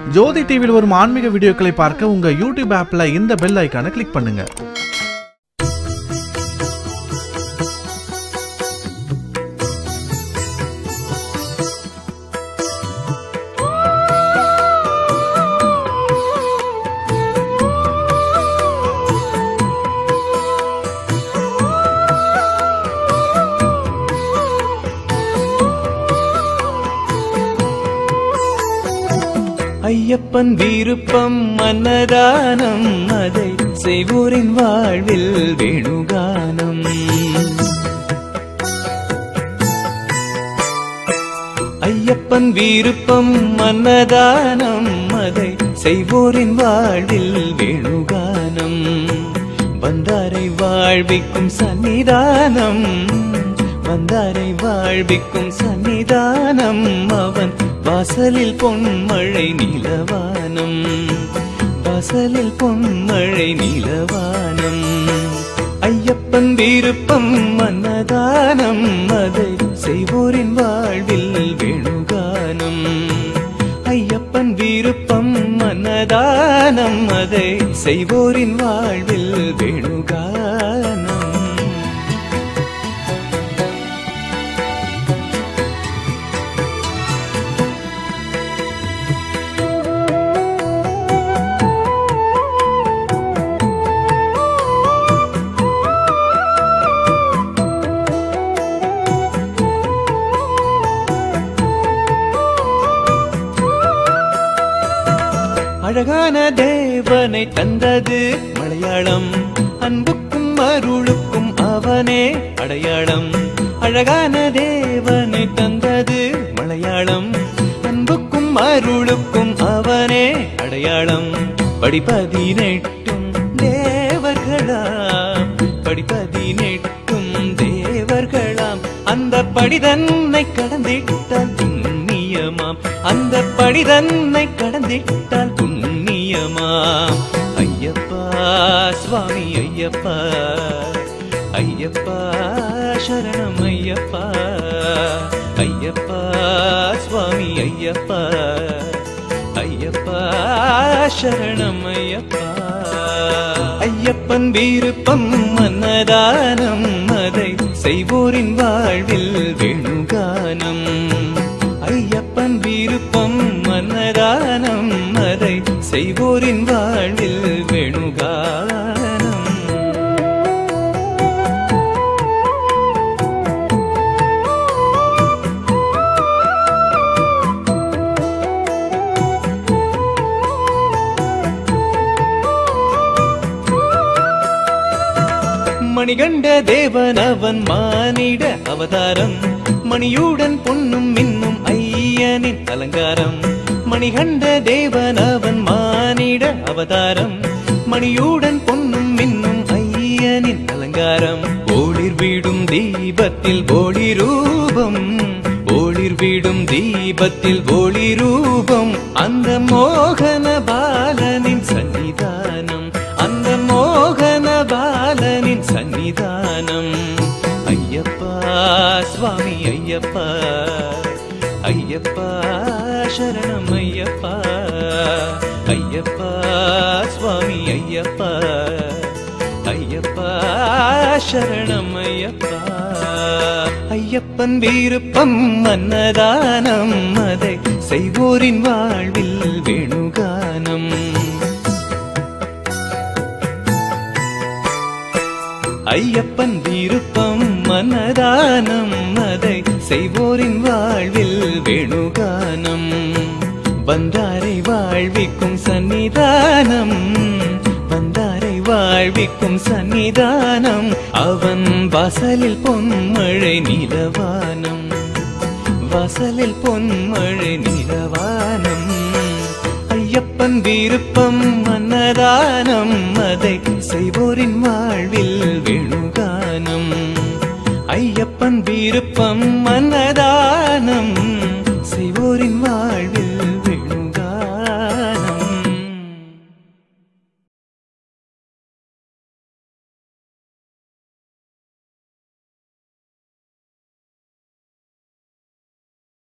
ஜோதி டிவியில் வரும் ஆன்மீக வீடியோக்களை பார்க்க உங்க யூடியூப் ஆப்ல இந்த பெல் ஐகானை கிளிக் பண்ணுங்க. ஐயப்பன் விருப்பம் அன்னதானம், அதை செய்வோரின் வாழ்வில் வேணுகானம். ஐயப்பன் விருப்பம் அன்னதானம், அதை செய்வோரின் வாழ்வில் வேணுகானம். வந்தாரை வாழ்விக்கும் சன்னிதானம், வந்தாரை வாழ்விக்கும் சன்னிதானம். அவன் வாசலில் பொன்மழை நிலவானம், வாசலில் பொன்மழை நிலவானம். ஐயப்பன் விருப்பம் அன்னதானம், அதை செய்வோரின் வாழ்வில் வேணுகானம். ஐயப்பன் விருப்பம் அன்னதானம், அதை செய்வோரின் வாழ்வில் வேணுகானம். அழகான தேவனை தந்தது மலையாளம், அன்புக்கும் அருளுக்கும் அவனே அடையாளம். அழகான தேவனை தந்தது மலையாளம், அன்புக்கும் அருளுக்கும் அவனே அடையாளம். படிப்பதினெட்டும் தேவர்களாம், படிப்பதினெட்டும் தேவர்களாம். அந்த படிதன்னை கடந்திட்டால் புண்ணியமாம், அந்த படிதன்னை கடந்திட்டால் புண்ணியமாம். ஐயப்பா சுவாமி ஐயப்பா, ஐயப்பா சரணம் ஐயப்பா, ஐயப்பா சுவாமி ஐயப்பா, ஐயப்பா சரணம் ஐயப்பா. ஐயப்பன் விருப்பம் அன்னதானம், அதை செய்வோரின் வாழ்வில் வேணுகானம். ஐயப்பன் விருப்பம் அன்னதானம், அதை செய்வோரின் வாழ்வில் வேணுகானம். மணிகண்ட தேவனவன் மானிட அவதாரம், மணியுடன் பொன்னும் மின்னும் ஐயனின் அலங்காரம். மணிகண்ட தேவனவன் மானிட அவதாரம், மணியுடன் பொன்னும் மின்னும் ஐயனின் அலங்காரம். ஒளிர் வீடும் தீபத்தில் ஒளி ரூபம், ஒளிர் வீடும் தீபத்தில் ஒளி ரூபம். அந்த மோகன பாலனின் சன்னிதானம், அந்த மோகன பாலனின் சன்னிதானம். ஐயப்பா சுவாமி ஐயப்பா, ஐயப்பா சரணம் ஐயப்பா, ஐயப்பா சுவாமி ஐயப்பா, ஐயப்பா சரணம் ஐயப்பா. ஐயப்பன் விருப்பம் அன்னதானம், அதை செய்வோரின் வாழ்வில் வேணுகானம். ஐயப்பன் விருப்பம் அன்னதானம், அதை செய்வோரின் வாழ்வில் வேணுகானம். வந்தாரை வாழ்விக்கும் சன்னிதானம், வந்தாரை வாழ்விக்கும் சன்னிதானம். அவன் வாசலில் பொன்மழை நிலவானம், வாசலில் பொன்மழை நிலவானம். ஐயப்பன் விருப்பம் அன்னதானம், அதை செய்வோரின் வாழ்வில் வேணுகானம். ஐயப்பன் விருப்பம் அன்னதானம்,